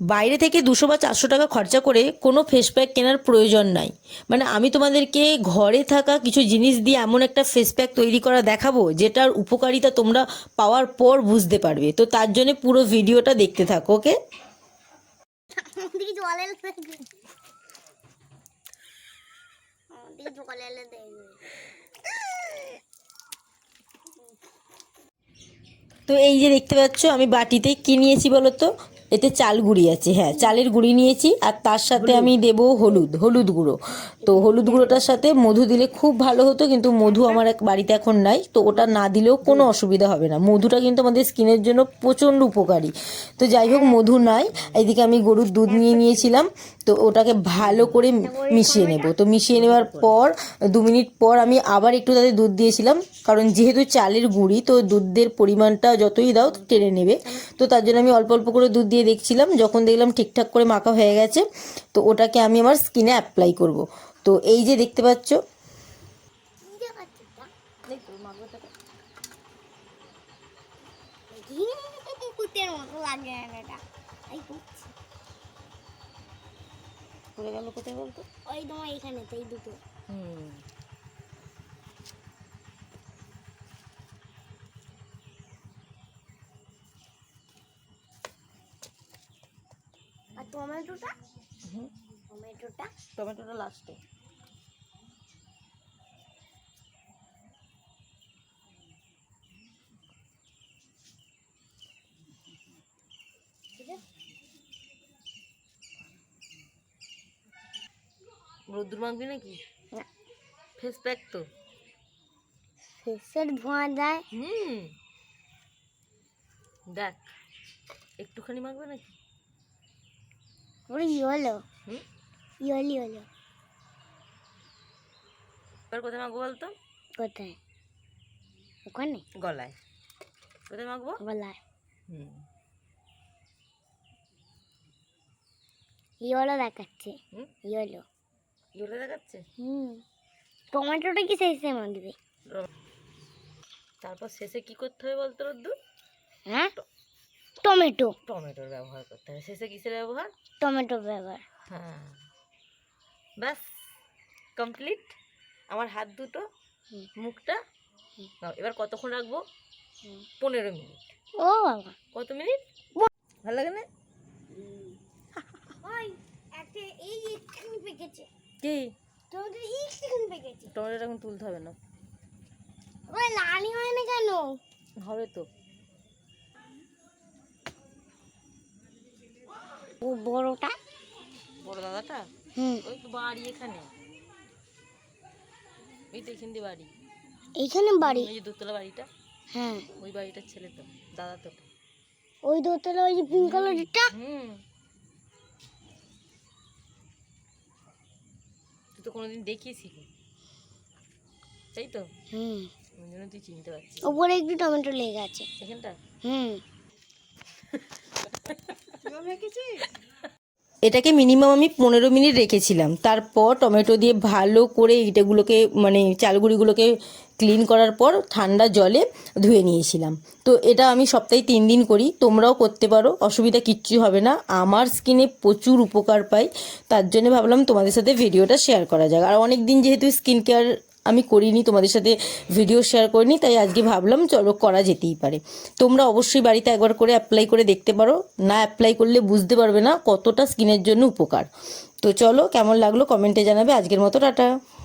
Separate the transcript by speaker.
Speaker 1: বাইরে থেকে 200 বা 400 টাকা খরচা করে কোনো ফেস প্যাক কেনার প্রয়োজন নাই। মানে আমি তোমাদেরকে ঘরে থাকা কিছু জিনিস দিয়ে এমন একটা ফেস প্যাক তৈরি করা দেখাবো যেটার উপকারিতা তোমরা পাওয়ার পর বুঝতে পারবে। তো তার জন্য পুরো ভিডিওটা দেখতে থাকো, ওকে? তো এই যে দেখতে পাচ্ছ আমি বাটিতে কি নিয়েছি বলো তো? এতে চাল গুঁড়ি আছে, হ্যাঁ চালের গুঁড়ি নিয়েছি। আর তার সাথে আমি দেবো হলুদ গুঁড়ো। তো হলুদ গুঁড়োটার সাথে মধু দিলে খুব ভালো হতো, কিন্তু মধু আমার এক বাড়িতে এখন নাই, তো ওটা না দিলেও কোনো অসুবিধা হবে না। মধুটা কিন্তু আমাদের স্কিনের জন্য প্রচণ্ড উপকারী। তো যাই হোক, মধু নাই। এইদিকে আমি গরুর দুধ নিয়ে নিয়েছিলাম, তো ওটাকে ভালো করে মিশিয়ে নেব। তো মিশিয়ে নেওয়ার পর 2 মিনিট পর আমি আবার একটু তাতে দুধ দিয়েছিলাম, কারণ যেহেতু চালের গুঁড়ি তো দুধের পরিমাণটা যতই দাও টেনে নেবে। তো তার জন্য আমি অল্প অল্প করে দুধ দিয়ে দেখছিলাম। যখন দেখলাম ঠিকঠাক করে মাখা হয়ে গেছে, তো ওটাকে আমি আমার স্কিনে অ্যাপ্লাই করব। তো এই যে দেখতে পাচ্ছ, পড়ে গেল কোথায় বলতো?
Speaker 2: ওই তোমার এখানে এই দুটো। আর টমেটোটা?
Speaker 1: টমেটোটা লাস্টে। রোদ্দুর মাখবি নাকি?
Speaker 2: না,
Speaker 1: ফেস প্যাক তো।
Speaker 2: ফেসের ধোঁয়া যায়।
Speaker 1: দেখ, একটুখানি মাখবে নাকি?
Speaker 2: ওরে ইয়েলো ইয়েলো।
Speaker 1: এবার কোথায় মাখবো বলতো?
Speaker 2: কোথায়? ওখানে
Speaker 1: গলায়। কোথায় মাখবো?
Speaker 2: গলায়। ইয়েলো দেখাচ্ছে। ইয়েলো
Speaker 1: দেখাচ্ছে।
Speaker 2: টমেটোটা কি শেষে মাখবে?
Speaker 1: তারপর শেষে কি করতে হবে বলতো রোদ্দুর?
Speaker 2: হ্যাঁ, টমেটোর
Speaker 1: ব্যবহার করতে হবে। শেষে কিসের ব্যবহার?
Speaker 2: টমেটো ব্যবহার।
Speaker 1: হ্যাঁ, ব্যাস কমপ্লিট। আমার হাত দুটো, মুখটা। এবার কতক্ষণ রাখবো? 15 মিনিট।
Speaker 2: ও বাবা,
Speaker 1: কত মিনিট? ভালো লাগে না?
Speaker 2: ওই একটা এই একটুখানি পেকেছে।
Speaker 1: কি?
Speaker 2: টমেটো একটুখানি পেকেছে।
Speaker 1: টমেটোটা এখন তুলতে হবে না।
Speaker 2: ওই লালি হয় না কেন?
Speaker 1: হবে তো।
Speaker 2: ও বড়টা?
Speaker 1: বড় দাদাটা? ওই তো বাড়ি এখানে। এই তো এখান দিয়ে বাড়ি।
Speaker 2: এইখানে বাড়ি?
Speaker 1: এই যে দোতলা বাড়িটা।
Speaker 2: হ্যাঁ,
Speaker 1: ওই বাড়িটার ছেলে তো, দাদা তো।
Speaker 2: ওই দোতলা, ওই যে পিঙ্ক কালারটা।
Speaker 1: তুই তো কোনোদিন দেখিয়েছিলি, তাই তো? ওই জন্য তুই চিনতে পারছিস।
Speaker 2: ওপরে একটু টমেটো লেগে আছে
Speaker 1: এখানটা। এটাকে মিনিমাম আমি 15 মিনিট রেখেছিলাম। তারপর টমেটো দিয়ে ভালো করে এটাগুলোকে মানে চালগুড়িগুলোকে ক্লিন করার পর ঠান্ডা জলে ধুয়ে নিয়েছিলাম। তো এটা আমি সপ্তাহে 3 দিন করি, তোমরাও করতে পারো, অসুবিধা কিচ্ছু হবে না। আমার স্কিনে প্রচুর উপকার পাই, তার জন্য ভাবলাম তোমাদের সাথে ভিডিওটা শেয়ার করা যাক। আর অনেক দিন যেহেতু স্কিন কেয়ার আমি করিনি, তোমাদের সাথে ভিডিও শেয়ার করিনি, তাই আজকে ভাবলাম চলো করা যেতেই পারে। তোমরা অবশ্যই বাড়িতে একবার করে অ্যাপ্লাই করে দেখতে পারো, না অ্যাপ্লাই করলে বুঝতে পারবে না কতটা স্কিনের জন্য উপকার। তো চলো, কেমন লাগলো কমেন্টে জানাবে। আজকের মতো টাটা।